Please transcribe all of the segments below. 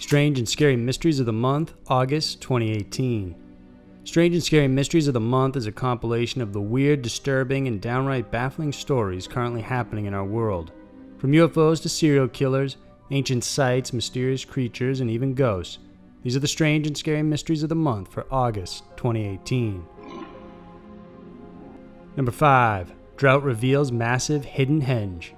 Strange and Scary Mysteries of the Month, August 2018. Strange and Scary Mysteries of the Month is a compilation of the weird, disturbing, and downright baffling stories currently happening in our world. From UFOs to serial killers, ancient sites, mysterious creatures, and even ghosts. These are the Strange and Scary Mysteries of the Month for August 2018. Number 5. Drought reveals massive hidden henge.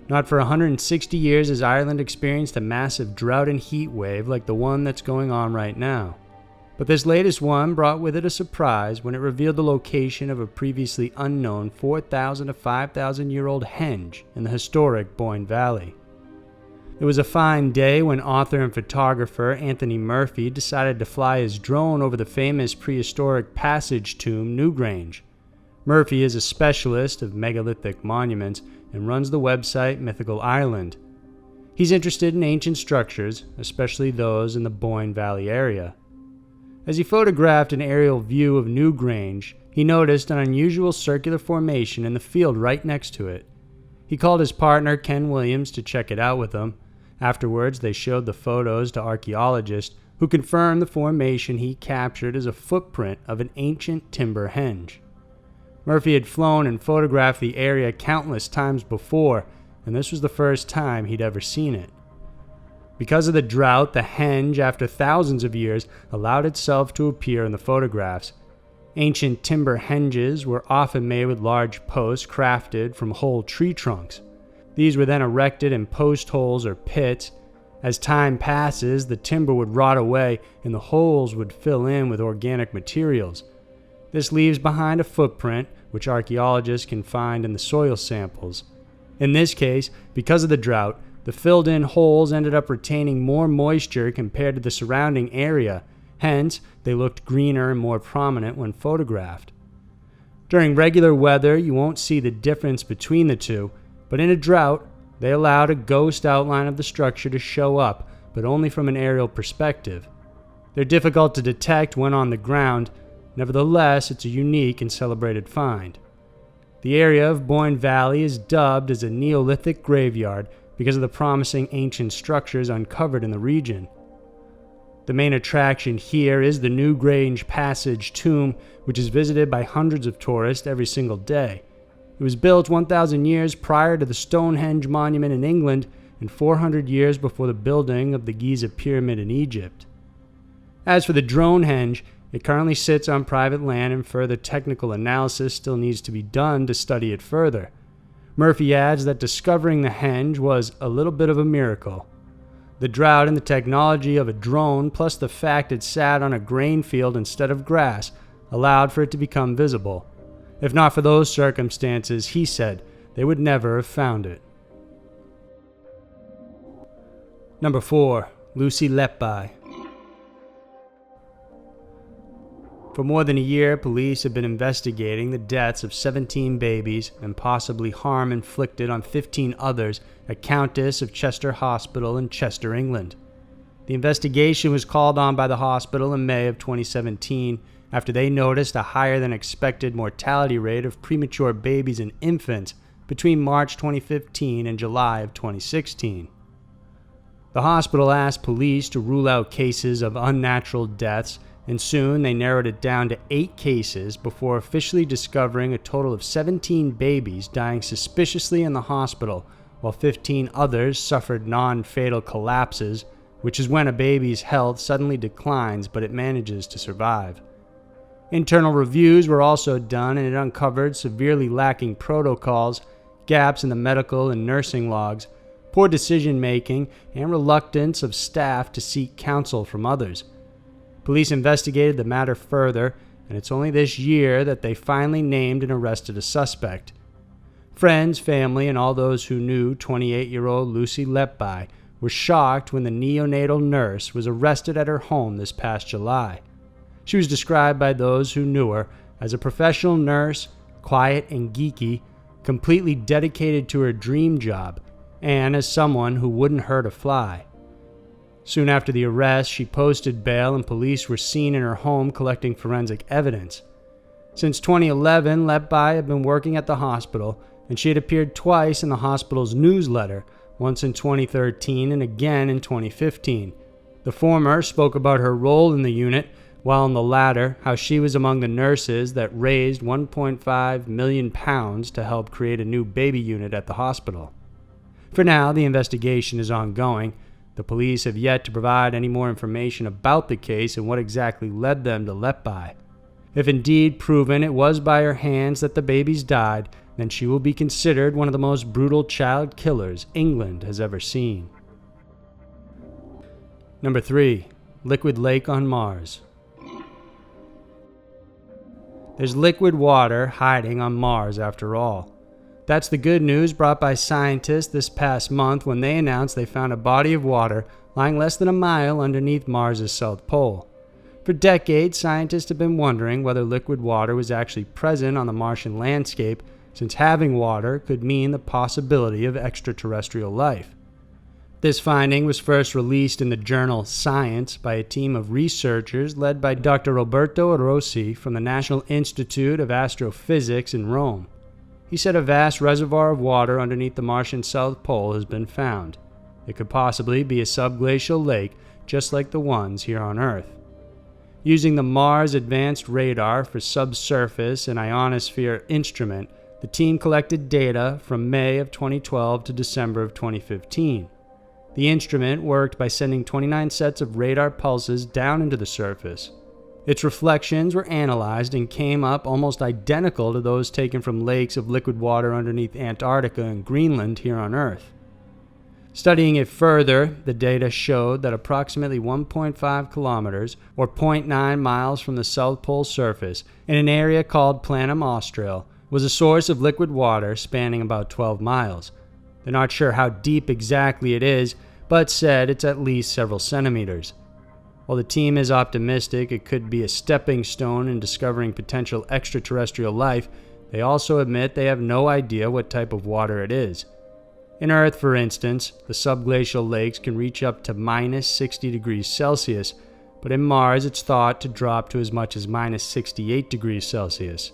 Not for 160 years has Ireland experienced a massive drought and heat wave like the one that's going on right now. But this latest one brought with it a surprise when it revealed the location of a previously unknown 4,000 to 5,000 year old henge in the historic Boyne Valley. It was a fine day when author and photographer Anthony Murphy decided to fly his drone over the famous prehistoric passage tomb Newgrange. Murphy is a specialist of megalithic monuments and runs the website Mythical Ireland. He's interested in ancient structures, especially those in the Boyne Valley area. As he photographed an aerial view of Newgrange, he noticed an unusual circular formation in the field right next to it. He called his partner Ken Williams to check it out with him. Afterwards, they showed the photos to archaeologists, who confirmed the formation he captured as a footprint of an ancient timber henge. Murphy had flown and photographed the area countless times before, and this was the first time he'd ever seen it. Because of the drought, the henge, after thousands of years, allowed itself to appear in the photographs. Ancient timber henges were often made with large posts crafted from whole tree trunks. These were then erected in post holes or pits. As time passes, the timber would rot away and the holes would fill in with organic materials. This leaves behind a footprint, which archaeologists can find in the soil samples. In this case, because of the drought, the filled-in holes ended up retaining more moisture compared to the surrounding area. Hence, they looked greener and more prominent when photographed. During regular weather, you won't see the difference between the two, but in a drought, they allowed a ghost outline of the structure to show up, but only from an aerial perspective. They're difficult to detect when on the ground. Nevertheless, it's a unique and celebrated find. The area of Boyne Valley is dubbed as a Neolithic graveyard because of the promising ancient structures uncovered in the region. The main attraction here is the Newgrange Passage tomb, which is visited by hundreds of tourists every single day. It was built 1,000 years prior to the Stonehenge monument in England and 400 years before the building of the Giza pyramid in Egypt. As for the drone henge, it currently sits on private land and further technical analysis still needs to be done to study it further. Murphy adds that discovering the henge was a little bit of a miracle. The drought and the technology of a drone, plus the fact it sat on a grain field instead of grass, allowed for it to become visible. If not for those circumstances, he said, they would never have found it. Number 4. Lucy Letby. For more than a year, police have been investigating the deaths of 17 babies and possibly harm inflicted on 15 others at Countess of Chester Hospital in Chester, England. The investigation was called on by the hospital in May of 2017 after they noticed a higher than expected mortality rate of premature babies and infants between March 2015 and July of 2016. The hospital asked police to rule out cases of unnatural deaths, and soon they narrowed it down to 8 cases before officially discovering a total of 17 babies dying suspiciously in the hospital, while 15 others suffered non-fatal collapses, which is when a baby's health suddenly declines but it manages to survive. Internal reviews were also done and it uncovered severely lacking protocols, gaps in the medical and nursing logs, poor decision-making, and reluctance of staff to seek counsel from others. Police investigated the matter further, and it's only this year that they finally named and arrested a suspect. Friends, family, and all those who knew 28-year-old Lucy Letby were shocked when the neonatal nurse was arrested at her home this past July. She was described by those who knew her as a professional nurse, quiet and geeky, completely dedicated to her dream job, and as someone who wouldn't hurt a fly. Soon after the arrest, she posted bail and police were seen in her home collecting forensic evidence. Since 2011, Letby had been working at the hospital, and she had appeared twice in the hospital's newsletter, once in 2013 and again in 2015. The former spoke about her role in the unit, while in the latter, how she was among the nurses that raised £1.5 million to help create a new baby unit at the hospital. For now, the investigation is ongoing. The police have yet to provide any more information about the case and what exactly led them to Letby. If indeed proven it was by her hands that the babies died, then she will be considered one of the most brutal child killers England has ever seen. Number 3. Liquid Lake on Mars. There's liquid water hiding on Mars after all. That's the good news brought by scientists this past month when they announced they found a body of water lying less than a mile underneath Mars' south pole. For decades, scientists have been wondering whether liquid water was actually present on the Martian landscape, since having water could mean the possibility of extraterrestrial life. This finding was first released in the journal Science by a team of researchers led by Dr. Roberto Rossi from the National Institute of Astrophysics in Rome. He said a vast reservoir of water underneath the Martian South Pole has been found. It could possibly be a subglacial lake, just like the ones here on Earth. Using the Mars Advanced Radar for Subsurface and Ionosphere Instrument, the team collected data from May of 2012 to December of 2015. The instrument worked by sending 29 sets of radar pulses down into the surface. Its reflections were analyzed and came up almost identical to those taken from lakes of liquid water underneath Antarctica and Greenland here on Earth. Studying it further, the data showed that approximately 1.5 kilometers, or 0.9 miles from the South Pole surface, in an area called Planum Austral, was a source of liquid water spanning about 12 miles. They're not sure how deep exactly it is, but said it's at least several centimeters. While the team is optimistic it could be a stepping stone in discovering potential extraterrestrial life, they also admit they have no idea what type of water it is. In Earth, for instance, the subglacial lakes can reach up to minus 60 degrees Celsius, but in Mars it's thought to drop to as much as minus 68 degrees Celsius.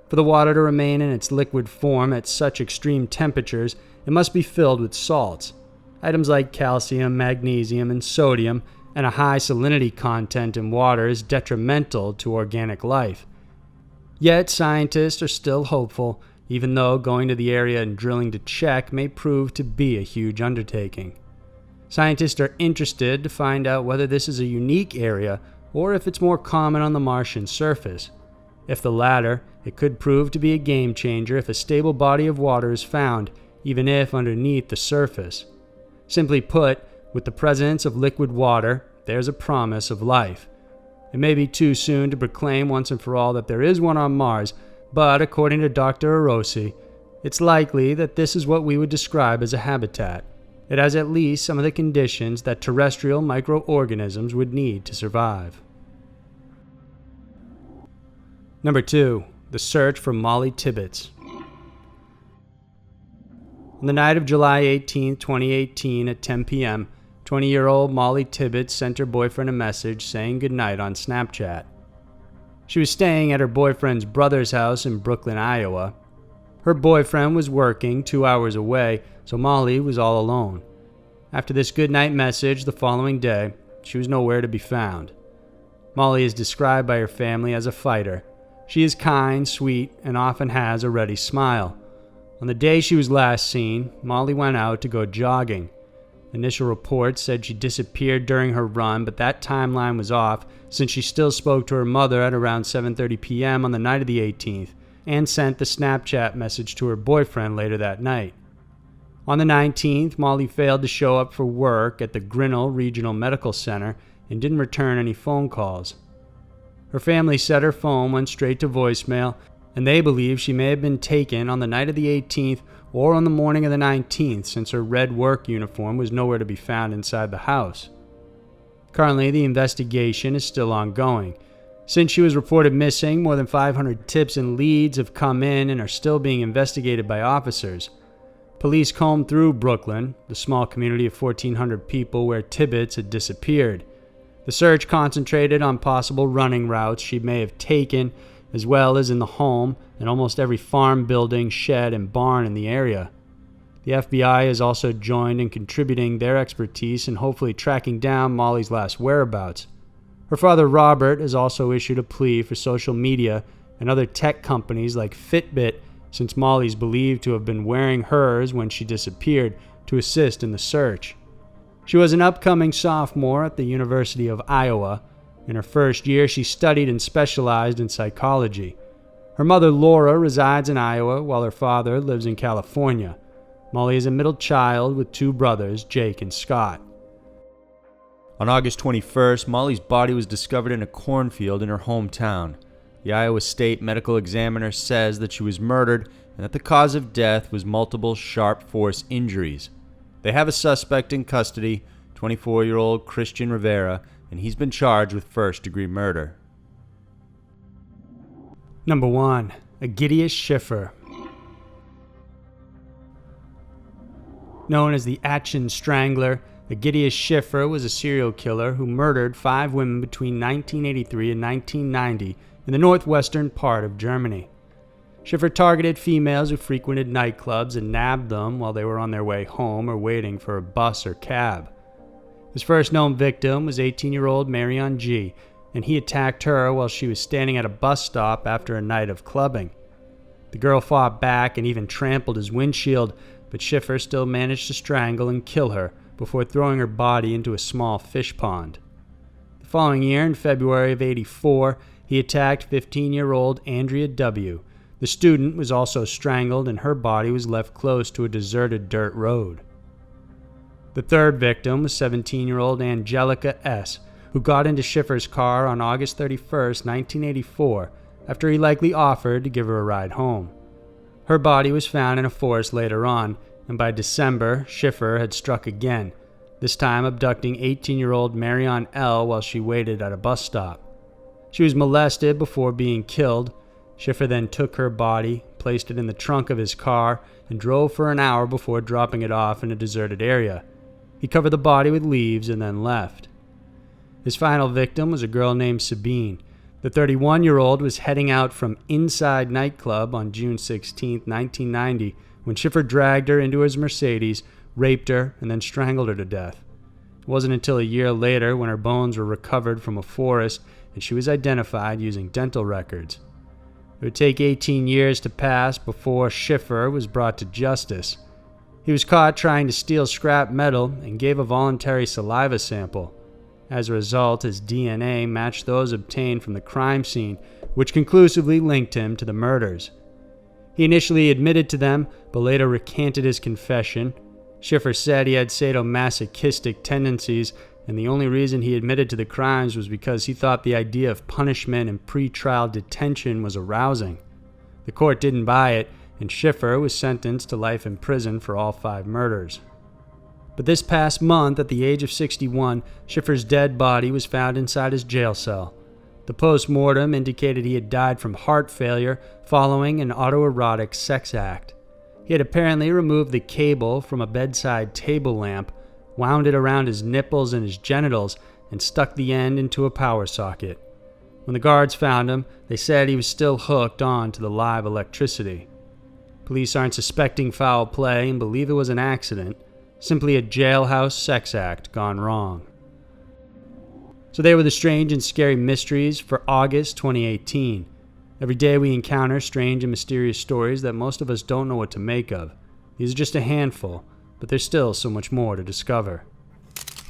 For the water to remain in its liquid form at such extreme temperatures, it must be filled with salts. Items like calcium, magnesium, and sodium, and a high salinity content in water is detrimental to organic life. Yet scientists are still hopeful, even though going to the area and drilling to check may prove to be a huge undertaking. Scientists are interested to find out whether this is a unique area or if it's more common on the Martian surface. If the latter, it could prove to be a game changer if a stable body of water is found, even if underneath the surface. Simply put, with the presence of liquid water, there's a promise of life. It may be too soon to proclaim once and for all that there is one on Mars, but according to Dr. Rossi, it's likely that this is what we would describe as a habitat. It has at least some of the conditions that terrestrial microorganisms would need to survive. Number 2. The search for Molly Tibbetts. On the night of July 18, 2018 at 10 p.m., 20-year-old Molly Tibbetts sent her boyfriend a message saying goodnight on Snapchat. She was staying at her boyfriend's brother's house in Brooklyn, Iowa. Her boyfriend was working 2 hours away, so Molly was all alone. After this goodnight message the following day, she was nowhere to be found. Molly is described by her family as a fighter. She is kind, sweet, and often has a ready smile. On the day she was last seen, Molly went out to go jogging. Initial reports said she disappeared during her run, but that timeline was off since she still spoke to her mother at around 7:30 p.m. on the night of the 18th and sent the Snapchat message to her boyfriend later that night. On the 19th, Molly failed to show up for work at the Grinnell Regional Medical Center and didn't return any phone calls. Her family said her phone went straight to voicemail, and they believe she may have been taken on the night of the 18th or on the morning of the 19th since her red work uniform was nowhere to be found inside the house. Currently, the investigation is still ongoing. Since she was reported missing, more than 500 tips and leads have come in and are still being investigated by officers. Police combed through Brooklyn, the small community of 1,400 people where Tibbetts had disappeared. The search concentrated on possible running routes she may have taken, as well as in the home and almost every farm building, shed, and barn in the area. The FBI has also joined in contributing their expertise in hopefully tracking down Molly's last whereabouts. Her father, Robert, has also issued a plea for social media and other tech companies like Fitbit, since Molly's believed to have been wearing hers when she disappeared, to assist in the search. She was an upcoming sophomore at the University of Iowa. In her first year, she studied and specialized in psychology. Her mother, Laura, resides in Iowa, while her father lives in California. Molly is a middle child with two brothers, Jake and Scott. On August 21st, Molly's body was discovered in a cornfield in her hometown. The Iowa State Medical Examiner says that she was murdered and that the cause of death was multiple sharp force injuries. They have a suspect in custody, 24-year-old Christian Rivera, and he's been charged with first-degree murder. Number 1. Egidius Schiffer. Known as the Atchen Strangler, Egidius Schiffer was a serial killer who murdered 5 women between 1983 and 1990 in the northwestern part of Germany. Schiffer targeted females who frequented nightclubs and nabbed them while they were on their way home or waiting for a bus or cab. His first known victim was 18-year-old Marion G., and he attacked her while she was standing at a bus stop after a night of clubbing. The girl fought back and even trampled his windshield, but Schiffer still managed to strangle and kill her before throwing her body into a small fish pond. The following year, in February of '84, he attacked 15-year-old Andrea W. The student was also strangled and her body was left close to a deserted dirt road. The third victim was 17-year-old Angelica S., who got into Schiffer's car on August 31st, 1984, after he likely offered to give her a ride home. Her body was found in a forest later on, and by December, Schiffer had struck again, this time abducting 18-year-old Marion L. while she waited at a bus stop. She was molested before being killed. Schiffer then took her body, placed it in the trunk of his car, and drove for an hour before dropping it off in a deserted area. He covered the body with leaves and then left. His final victim was a girl named Sabine. The 31-year-old was heading out from Inside nightclub on June 16, 1990, when Schiffer dragged her into his Mercedes, raped her, and then strangled her to death. It wasn't until a year later when her bones were recovered from a forest and she was identified using dental records. It would take 18 years to pass before Schiffer was brought to justice. He was caught trying to steal scrap metal and gave a voluntary saliva sample. As a result, his DNA matched those obtained from the crime scene, which conclusively linked him to the murders. He initially admitted to them, but later recanted his confession. Schiffer said he had sadomasochistic tendencies, and the only reason he admitted to the crimes was because he thought the idea of punishment and pre-trial detention was arousing. The court didn't buy it, and Schiffer was sentenced to life in prison for all 5 murders. But this past month, at the age of 61, Schiffer's dead body was found inside his jail cell. The post-mortem indicated he had died from heart failure following an autoerotic sex act. He had apparently removed the cable from a bedside table lamp, wound it around his nipples and his genitals, and stuck the end into a power socket. When the guards found him, they said he was still hooked on to the live electricity. Police aren't suspecting foul play and believe it was an accident, simply a jailhouse sex act gone wrong. So they were the strange and scary mysteries for August 2018. Every day we encounter strange and mysterious stories that most of us don't know what to make of. These are just a handful, but there's still so much more to discover.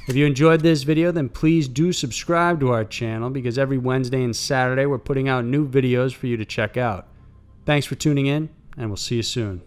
If you enjoyed this video, then please do subscribe to our channel, because every Wednesday and Saturday we're putting out new videos for you to check out. Thanks for tuning in, and we'll see you soon.